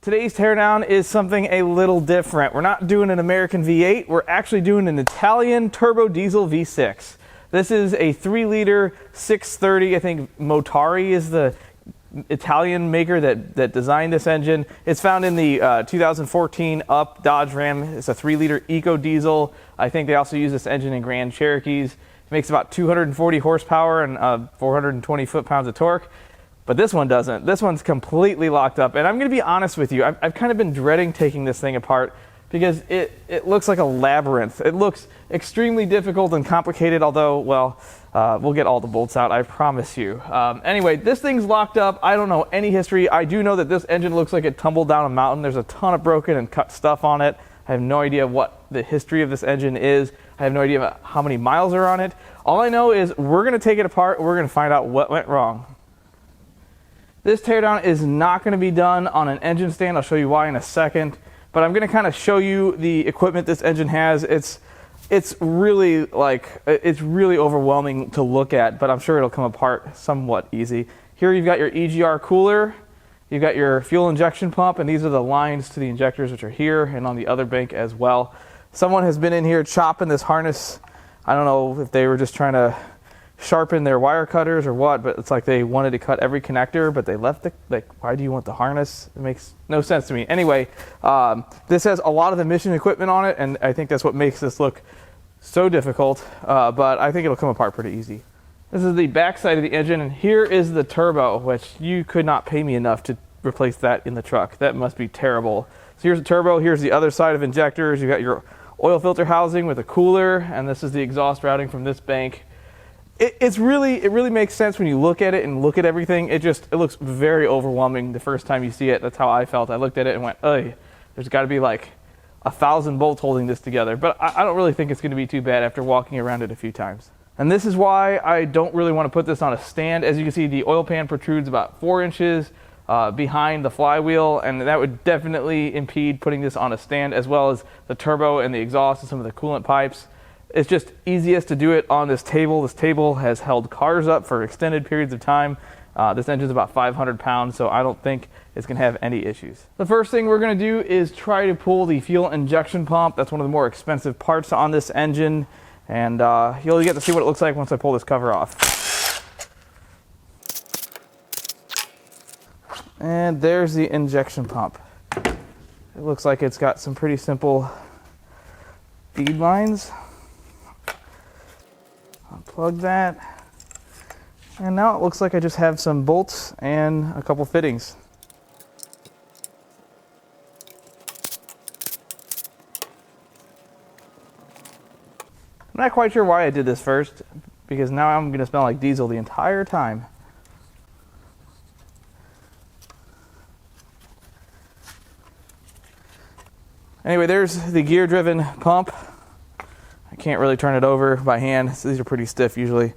Today's teardown is something a little different. We're not doing an American V8, we're actually doing an Italian turbo diesel V6. This is a 3-liter 630, I think Motari is the Italian maker that designed this engine. It's found in the 2014 Up Dodge Ram. It's a 3-liter Ecodiesel. I think they also use this engine in Grand Cherokees. It makes about 240 horsepower and 420 foot-pounds of torque. But this one doesn't. This one's completely locked up. And I'm going to be honest with you, I've kind of been dreading taking this thing apart because it looks like a labyrinth. It looks extremely difficult and complicated, although, well, we'll get all the bolts out, I promise you. Anyway, this thing's locked up. I don't know any history. I do know that this engine looks like it tumbled down a mountain. There's a ton of broken and cut stuff on it. I have no idea what the history of this engine is. I have no idea how many miles are on it. All I know is we're going to take it apart. We're going to find out what went wrong. This teardown is not going to be done on an engine stand. I'll show you why in a second. But I'm going to kind of show you the equipment this engine has. It's really overwhelming to look at, but I'm sure it'll come apart somewhat easy. Here you've got your Egr cooler, you've got your fuel injection pump, and these are the lines to the injectors, which are here and on the other bank as well. Someone has been in here chopping this harness. I don't know if they were just trying to sharpen their wire cutters or what, but it's like they wanted to cut every connector, but they left the, like, why do you want the harness? It makes no sense to me. Anyway, this has a lot of emission equipment on it, and I think that's what makes this look so difficult, but I think it'll come apart pretty easy. This is the back side of the engine, and here is the turbo, which you could not pay me enough to replace that in the truck. That must be terrible. So here's the turbo, here's the other side of injectors. You've got your oil filter housing with a cooler, and this is the exhaust routing from this bank. It really makes sense when you look at it and look at everything. It looks very overwhelming the first time you see it. That's how I felt. I looked at it and went, "Ugh, there's got to be like 1,000 bolts holding this together." But I don't really think it's going to be too bad after walking around it a few times. And this is why I don't really want to put this on a stand. As you can see, the oil pan protrudes about 4 inches behind the flywheel, and that would definitely impede putting this on a stand, as well as the turbo and the exhaust and some of the coolant pipes. It's just easiest to do it on this table. This table has held cars up for extended periods of time. This engine's about 500 pounds, so I don't think it's going to have any issues. The first thing we're going to do is try to pull the fuel injection pump. That's one of the more expensive parts on this engine, and you'll get to see what it looks like once I pull this cover off. And there's the injection pump. It looks like it's got some pretty simple feed lines. Unplug that, and now it looks like I just have some bolts and a couple fittings. I'm not quite sure why I did this first, because now I'm going to smell like diesel the entire time. Anyway, there's the gear-driven pump. I can't really turn it over by hand, so these are pretty stiff usually.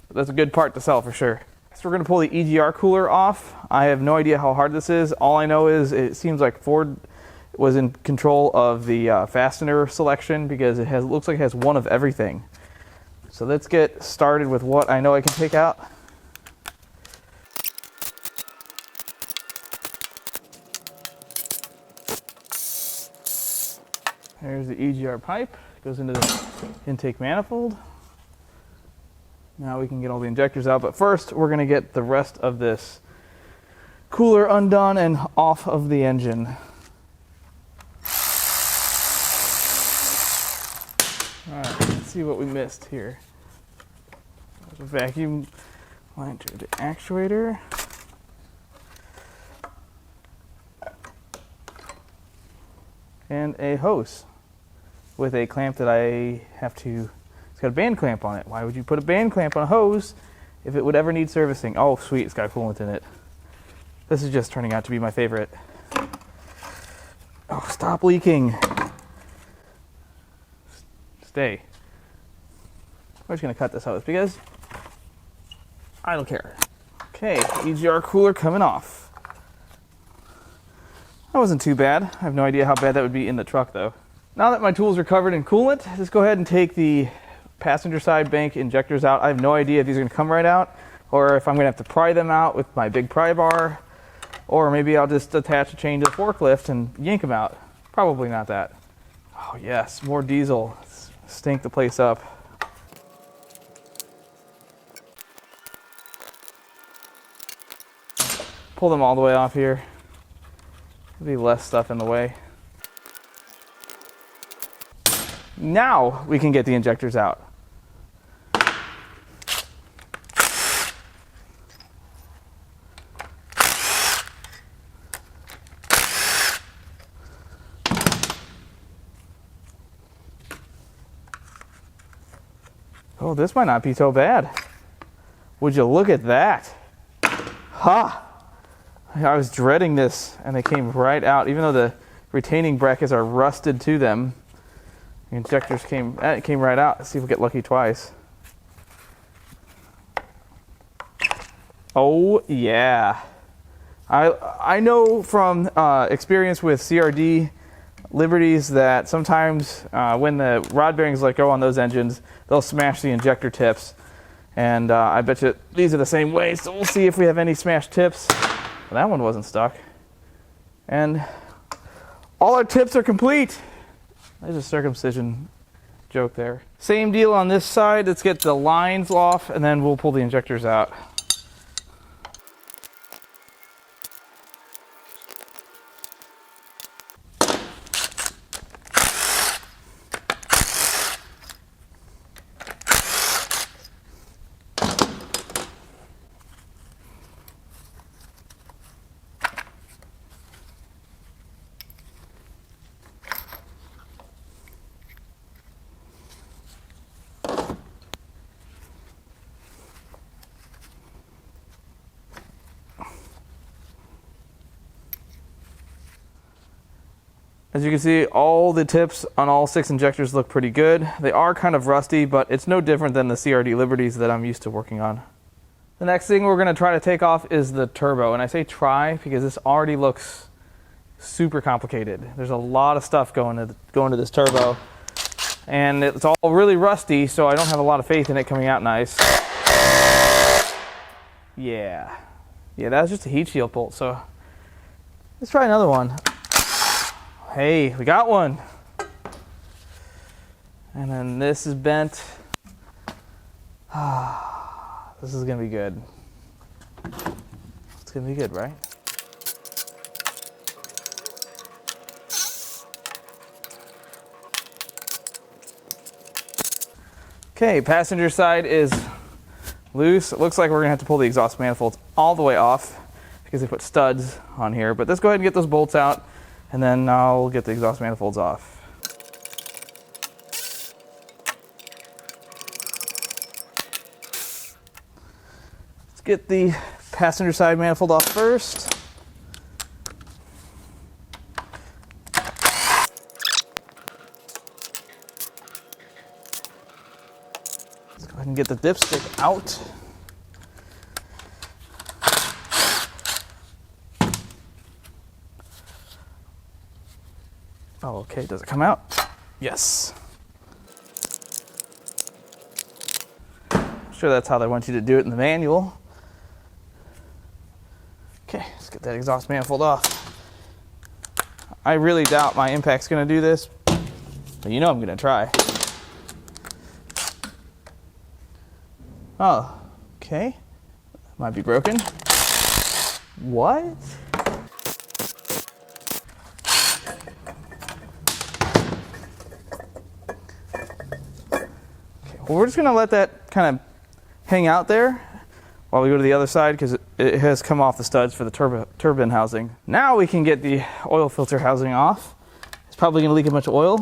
But that's a good part to sell for sure. Next we're going to pull the Egr cooler off. I have no idea how hard this is. All I know is it seems like Ford was in control of the fastener selection, because it looks like it has one of everything. So let's get started with what I know I can take out. There's the Egr pipe. Goes into the intake manifold. Now we can get all the injectors out, but first we're going to get the rest of this cooler undone and off of the engine. Alright, let's see what we missed here. There's a vacuum line to the actuator. And a hose with a clamp that I have to, it's got a band clamp on it. Why would you put a band clamp on a hose if it would ever need servicing? Oh sweet, it's got coolant in it. This is just turning out to be my favorite. Oh, stop leaking. Stay. I'm just gonna cut this hose because I don't care. Okay, Egr cooler coming off. That wasn't too bad. I have no idea how bad that would be in the truck though. Now that my tools are covered in coolant, let's go ahead and take the passenger side bank injectors out. I have no idea if these are going to come right out or if I'm going to have to pry them out with my big pry bar. Or maybe I'll just attach a chain to the forklift and yank them out. Probably not that. Oh yes, more diesel. Stink the place up. Pull them all the way off here. There'll be less stuff in the way. Now we can get the injectors out. Oh, this might not be so bad. Would you look at that? Ha! I was dreading this, and they came right out. Even though the retaining brackets are rusted to them, the injectors came right out. Let's see if we get lucky twice. Oh yeah! I know from experience with CRD Liberties that sometimes when the rod bearings let go on those engines, they'll smash the injector tips. And I bet you these are the same way, so we'll see if we have any smashed tips. Well, that one wasn't stuck. And all our tips are complete. There's a circumcision joke there. Same deal on this side. Let's get the lines off, and then we'll pull the injectors out. As you can see, all the tips on all 6 injectors look pretty good. They are kind of rusty, but it's no different than the CRD Liberties that I'm used to working on. The next thing we're going to try to take off is the turbo. And I say try because this already looks super complicated. There's a lot of stuff going to this turbo. And it's all really rusty, so I don't have a lot of faith in it coming out nice. Yeah, that was just a heat shield bolt, so let's try another one. Hey, we got one. And then this is bent. This is gonna be good. It's gonna be good, right? Okay, passenger side is loose. It looks like we're gonna have to pull the exhaust manifolds all the way off because they put studs on here. But let's go ahead and get those bolts out, and then I'll get the exhaust manifolds off. Let's get the passenger side manifold off first. Let's go ahead and get the dipstick out. Oh, okay, does it come out? Yes. I'm sure that's how they want you to do it in the manual. Okay, let's get that exhaust manifold off. I really doubt my impact's gonna do this, but you know I'm gonna try. Oh, okay. Might be broken. What? Well, we're just going to let that kind of hang out there while we go to the other side because it has come off the studs for the turbine housing. Now we can get the oil filter housing off. It's probably going to leak a bunch of oil.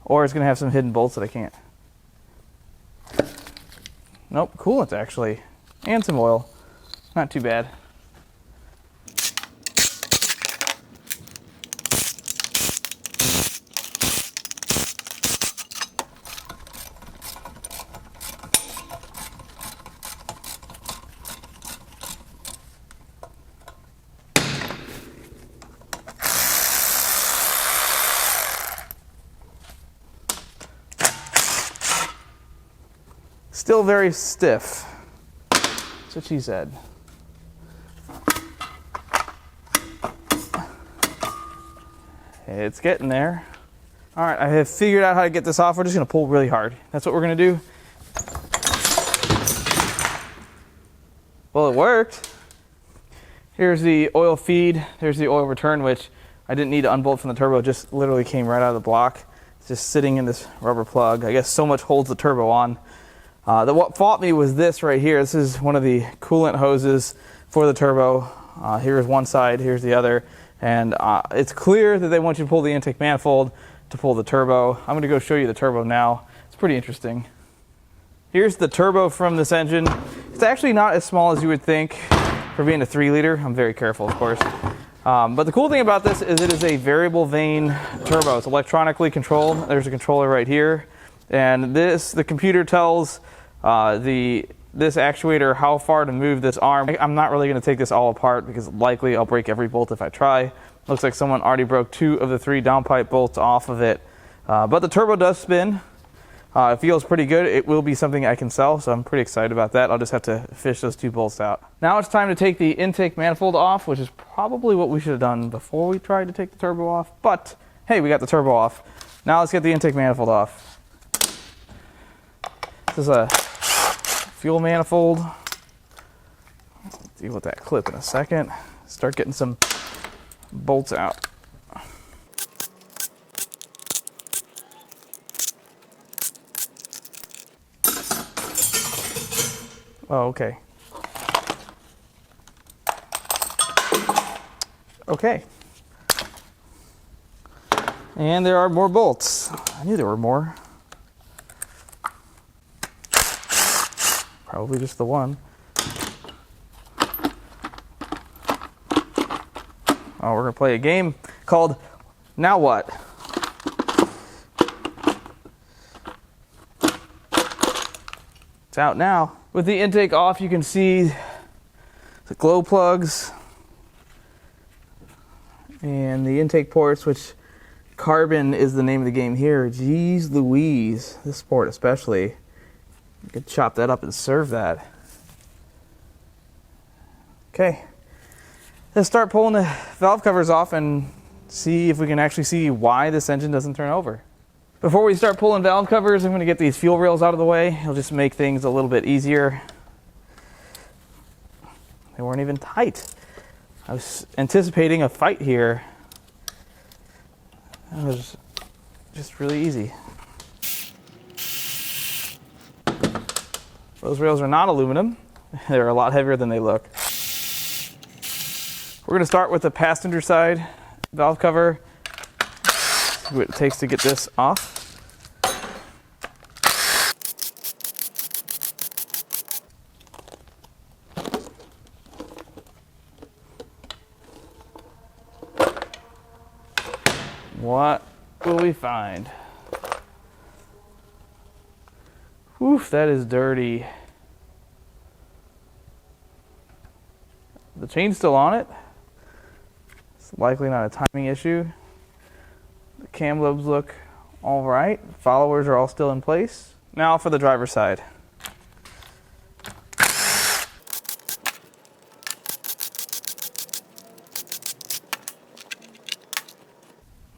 Or it's going to have some hidden bolts that I can't. Nope, coolant actually. And some oil. Not too bad. Still very stiff. That's what she said. It's getting there. All right, I have figured out how to get this off. We're just gonna pull really hard. That's what we're gonna do. Well, it worked. Here's the oil feed. There's the oil return, which I didn't need to unbolt from the turbo. It just literally came right out of the block. It's just sitting in this rubber plug. I guess so much holds the turbo on. What fought me was this right here. This is one of the coolant hoses for the turbo. Here's one side, here's the other. And it's clear that they want you to pull the intake manifold to pull the turbo. I'm gonna go show you the turbo now. It's pretty interesting. Here's the turbo from this engine. It's actually not as small as you would think for being a 3-liter. I'm very careful, of course. But the cool thing about this is it is a variable vane turbo. It's electronically controlled. There's a controller right here. And the computer tells this actuator how far to move this arm. I'm not really going to take this all apart because likely I'll break every bolt if I try. Looks like someone already broke 2 of the 3 downpipe bolts off of it. But the turbo does spin. It feels pretty good. It will be something I can sell, so I'm pretty excited about that. I'll just have to fish those 2 bolts out. Now it's time to take the intake manifold off, which is probably what we should have done before we tried to take the turbo off. But hey, we got the turbo off. Now let's get the intake manifold off. This is a fuel manifold. Deal with that clip in a second. Start getting some bolts out. Oh, okay. Okay. And there are more bolts. I knew there were more. Probably just the one. Oh, we're gonna play a game called Now What? It's out now. With the intake off, you can see the glow plugs and the intake ports, which carbon is the name of the game here. Jeez Louise, this port especially. You could chop that up and serve that. Okay, let's start pulling the valve covers off and see if we can actually see why this engine doesn't turn over. Before we start pulling valve covers, I'm going to get these fuel rails out of the way. It'll just make things a little bit easier. They weren't even tight. I was anticipating a fight here. It was just really easy. Those rails are not aluminum. They're a lot heavier than they look. We're going to start with the passenger side valve cover. See what it takes to get this off. What will we find? Oof, that is dirty. The chain's still on it. It's likely not a timing issue. The cam lobes look all right. Followers are all still in place. Now for the driver's side.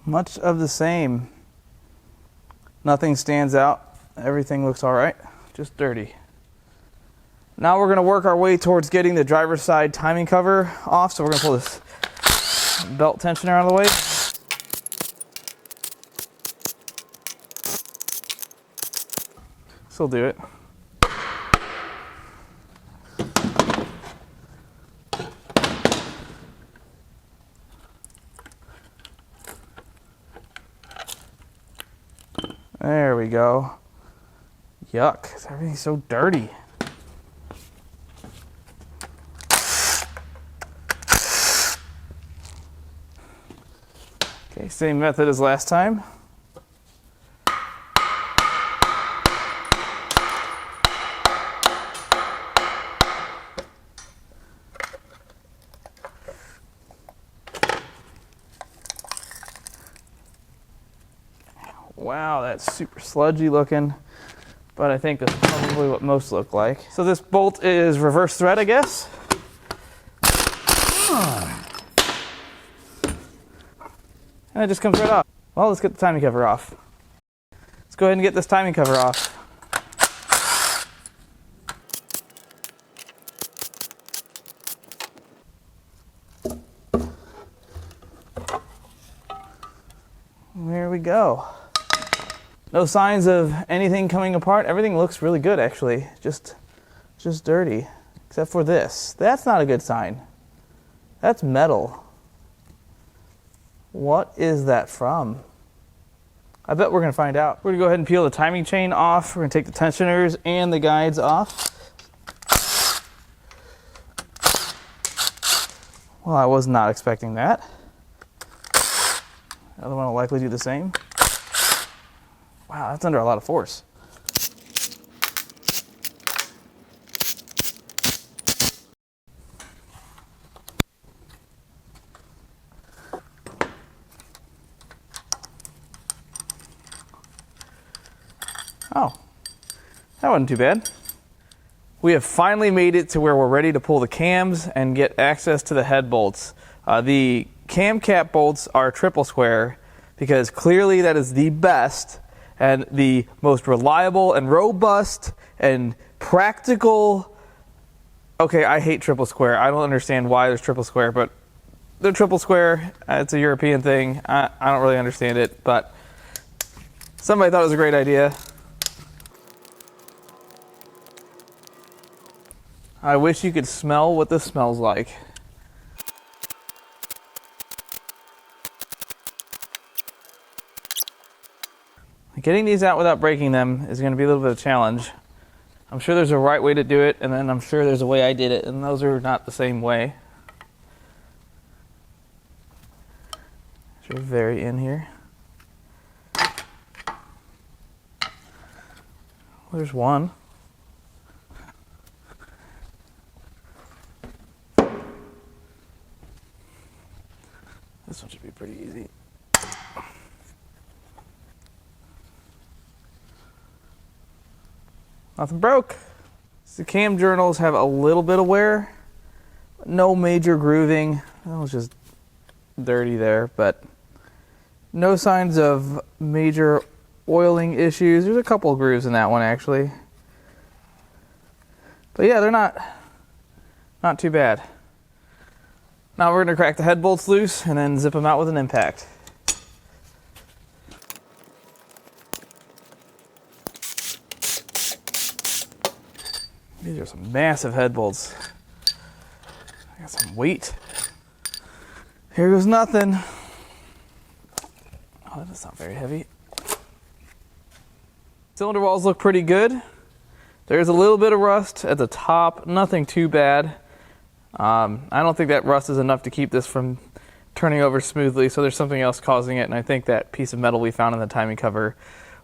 Much of the same. Nothing stands out. Everything looks all right, just dirty. Now we're going to work our way towards getting the driver's side timing cover off. So we're going to pull this belt tensioner out of the way. This will do it. There we go. Yuck, everything's so dirty. Okay, same method as last time. Wow, that's super sludgy looking. but I think that's probably what most look like. So this bolt is reverse thread, I guess. And it just comes right off. Well, let's get the timing cover off. Let's go ahead and get this timing cover off. There we go. No signs of anything coming apart. Everything looks really good, actually. Just dirty, except for this. That's not a good sign. That's metal. What is that from? I bet we're gonna find out. We're gonna go ahead and peel the timing chain off. We're gonna take the tensioners and the guides off. Well, I was not expecting that. The other one will likely do the same. Wow, that's under a lot of force. Oh, that wasn't too bad. We have finally made it to where we're ready to pull the cams and get access to the head bolts. The cam cap bolts are triple square because clearly that is the best and the most reliable and robust and practical. Okay, I hate triple square. I don't understand why there's triple square, but they're triple square. It's a European thing. I don't really understand it, but somebody thought it was a great idea. I wish you could smell what this smells like. Getting these out without breaking them is going to be a little bit of a challenge. I'm sure there's a right way to do it, and then I'm sure there's a way I did it, and those are not the same way. So very in here. There's one. This one should be pretty easy. Nothing broke. The cam journals have a little bit of wear. No major grooving. It was just dirty there, but no signs of major oiling issues. There's a couple of grooves in that one actually. But yeah, they're not too bad. Now we're going to crack the head bolts loose and then zip them out with an impact. These are some massive head bolts. I got some weight. Here goes nothing. Oh, that's not very heavy. Cylinder walls look pretty good. There's a little bit of rust at the top, nothing too bad. I don't think that rust is enough to keep this from turning over smoothly, so there's something else causing it, and I think that piece of metal we found in the timing cover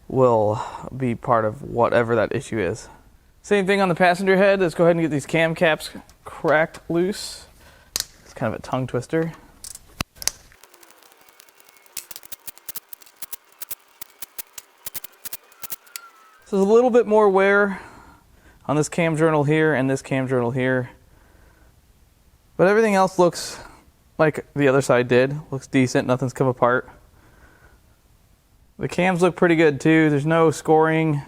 will be part of whatever that issue is. Same thing on the passenger head. Let's go ahead and get these cam caps cracked loose. It's kind of a tongue twister. So there's a little bit more wear on this cam journal here and this cam journal here. But everything else looks like the other side did. Looks decent, nothing's come apart. The cams look pretty good too. There's no scoring,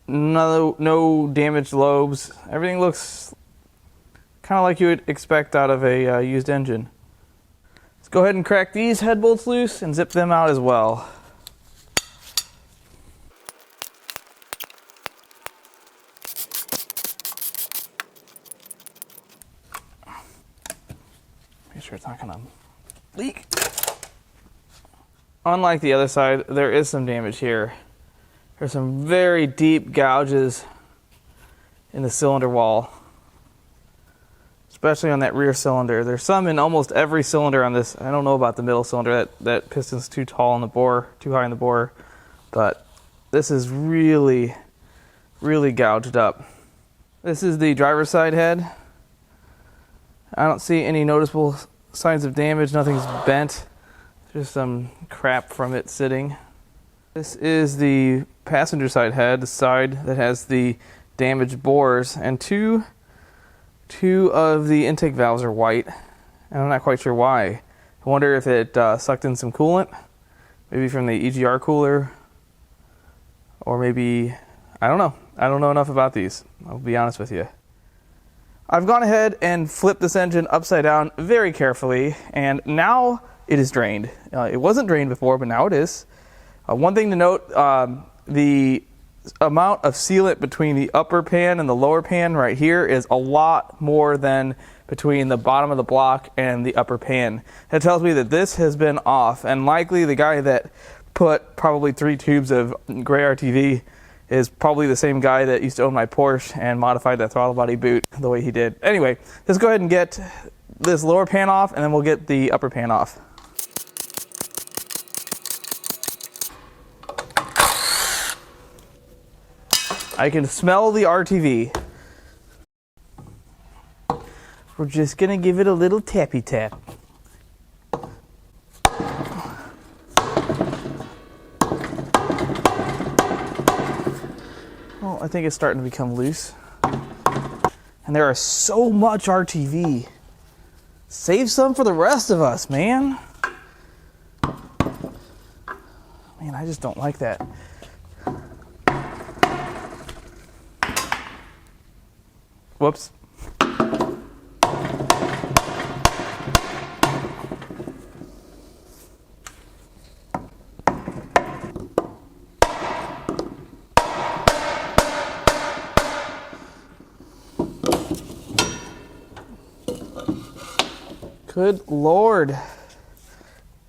no damaged lobes. Everything looks kind of like you would expect out of a used engine. Let's go ahead and crack these head bolts loose and zip them out as well. Make sure it's not gonna leak. Unlike the other side, there is some damage here. There's some very deep gouges in the cylinder wall, especially on that rear cylinder. There's some in almost every cylinder on this. I don't know about the middle cylinder. That piston's too tall in the bore, too high in the bore, but this is really, really gouged up. This is the driver's side head. I don't see any noticeable signs of damage. Nothing's bent. Just some crap from it sitting. This is the passenger side head, the side that has the damaged bores, and two of the intake valves are white, and I'm not quite sure why. I wonder if it sucked in some coolant, maybe from the EGR cooler, or maybe, I don't know. I don't know enough about these, I'll be honest with you. I've gone ahead and flipped this engine upside down very carefully, and now it is drained. It wasn't drained before, but now it is. One thing to note, the amount of sealant between the upper pan and the lower pan right here is a lot more than between the bottom of the block and the upper pan. That tells me that this has been off, and likely the guy that put probably 3 tubes of gray RTV is probably the same guy that used to own my Porsche and modified that throttle body boot the way he did. Anyway, let's go ahead and get this lower pan off, and then we'll get the upper pan off. I can smell the RTV. We're just gonna give it a little tappy tap. Well, I think it's starting to become loose. And there is so much RTV. Save some for the rest of us, man. Man, I just don't like that. Whoops. Good Lord.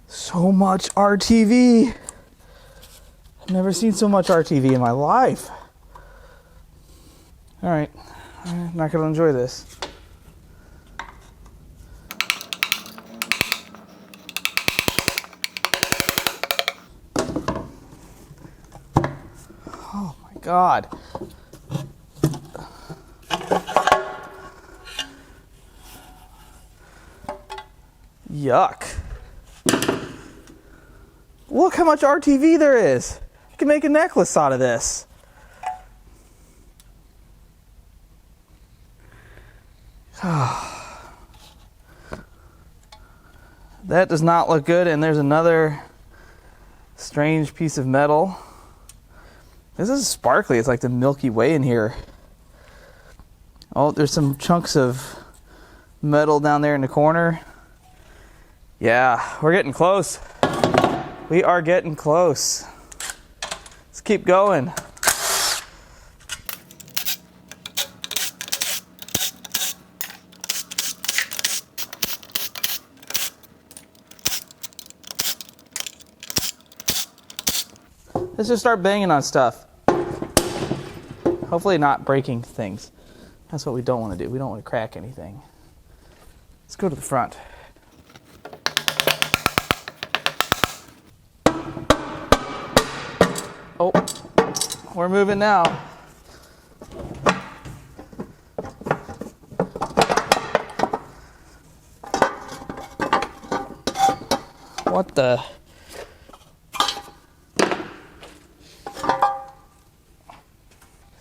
So much RTV. I've never seen so much RTV in my life. All right. I'm not going to enjoy this. Oh my God. Yuck. Look how much RTV there is. You can make a necklace out of this. That does not look good, and there's another strange piece of metal. This is sparkly. It's like the Milky Way in here. Oh, there's some chunks of metal down there in the corner. Yeah, we're getting close. We are getting close. Let's keep going. Let's just start banging on stuff. Hopefully not breaking things. That's what we don't want to do. We don't want to crack anything. Let's go to the front. Oh, we're moving now. What the?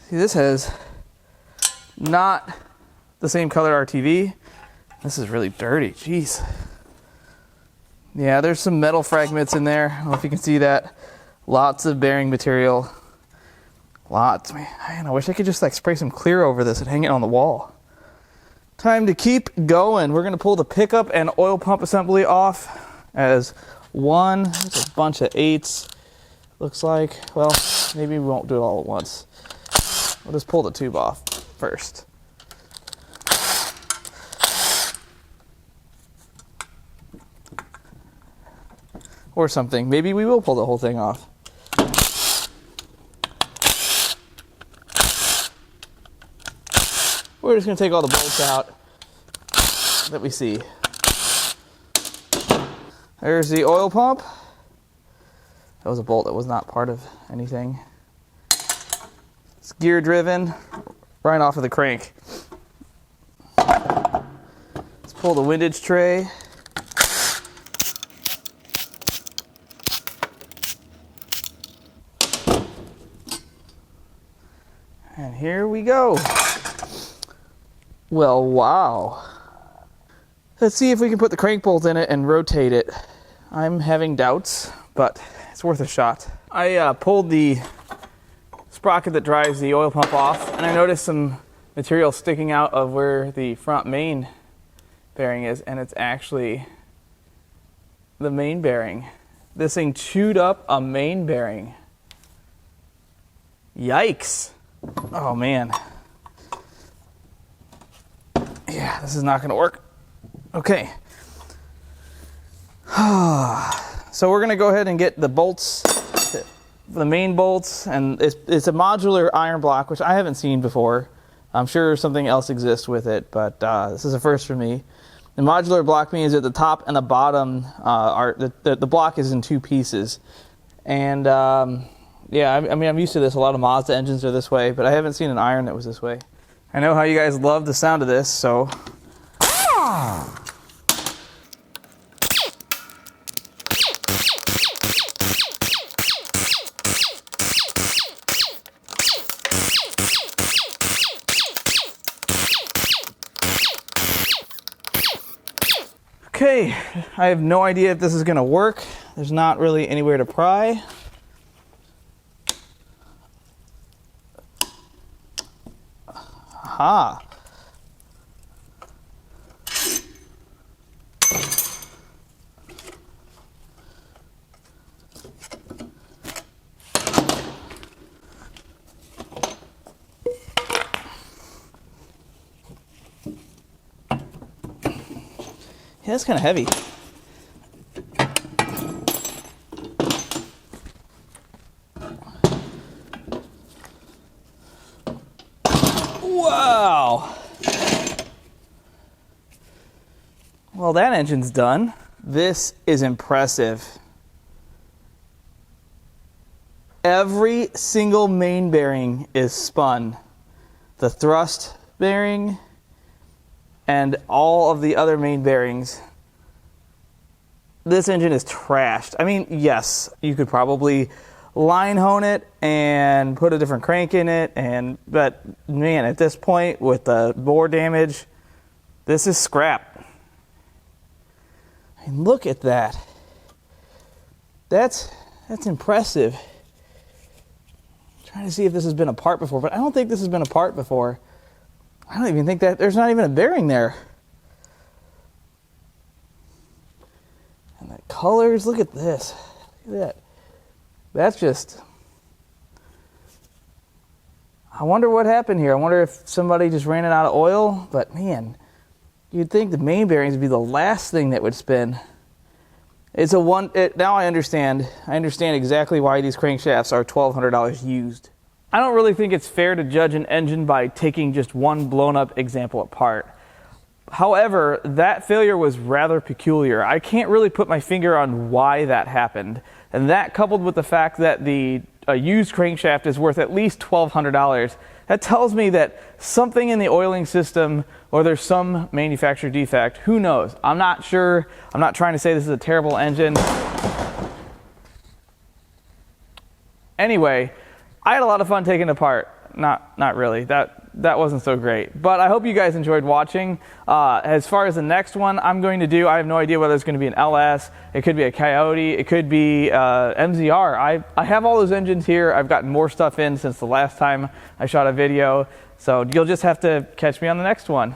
See, this has not the same color RTV. This is really dirty, jeez. Yeah, there's some metal fragments in there. I don't know if you can see that. Lots of bearing material. Lots, man, I wish I could just like spray some clear over this and hang it on the wall. Time to keep going. We're gonna pull the pickup and oil pump assembly off as one. There's a bunch of 8s, looks like. Well, maybe we won't do it all at once. We'll just pull the tube off first. Or something. Maybe we will pull the whole thing off. We're just going to take all the bolts out that we see. There's the oil pump. That was a bolt that was not part of anything. It's gear driven right off of the crank. Let's pull the windage tray. here we go. Well, wow. Let's see if we can put the crank bolt in it and rotate it. I'm having doubts, but it's worth a shot. I pulled the sprocket that drives the oil pump off, and I noticed some material sticking out of where the front main bearing is, and it's actually the main bearing. This thing chewed up a main bearing. Yikes. Oh man. Yeah, this is not going to work. Okay. So we're going to go ahead and get the bolts, the main bolts, and it's a modular iron block, which I haven't seen before. I'm sure something else exists with it, but this is a first for me. The modular block means that the top and the bottom the block is in two pieces. And yeah, I mean, I'm used to this. A lot of Mazda engines are this way, but I haven't seen an iron that was this way. I know how you guys love the sound of this, so. Okay, I have no idea if this is going to work. There's not really anywhere to pry. Aha. Yeah, that's kind of heavy. Wow. Well, that engine's done. This is impressive. Every single main bearing is spun. The thrust bearing and all of the other main bearings. This engine is trashed. I mean, yes, you could probably line hone it and put a different crank in it, but man, at this point with the bore damage, this is scrap. I mean, look at that. That's impressive. I'm trying to see if this has been apart before, but I don't think this has been apart before. I don't even think that there's not even a bearing there. And the colors, look at this. Look at that. That's just, I wonder what happened here. I wonder if somebody just ran it out of oil, but man, you'd think the main bearings would be the last thing that would spin. It's now I understand exactly why these crankshafts are $1,200 used. I don't really think it's fair to judge an engine by taking just one blown up example apart. However, that failure was rather peculiar. I can't really put my finger on why that happened. And that, coupled with the fact that the used crankshaft is worth at least $1,200, that tells me that something in the oiling system, or there's some manufacturer defect, who knows? I'm not sure. I'm not trying to say this is a terrible engine. Anyway, I had a lot of fun taking it apart. Not really. That wasn't so great. But I hope you guys enjoyed watching. As far as the next one I'm going to do, I have no idea whether it's going to be an LS, it could be a Coyote, it could be MZR. I have all those engines here. I've gotten more stuff in since the last time I shot a video. So you'll just have to catch me on the next one.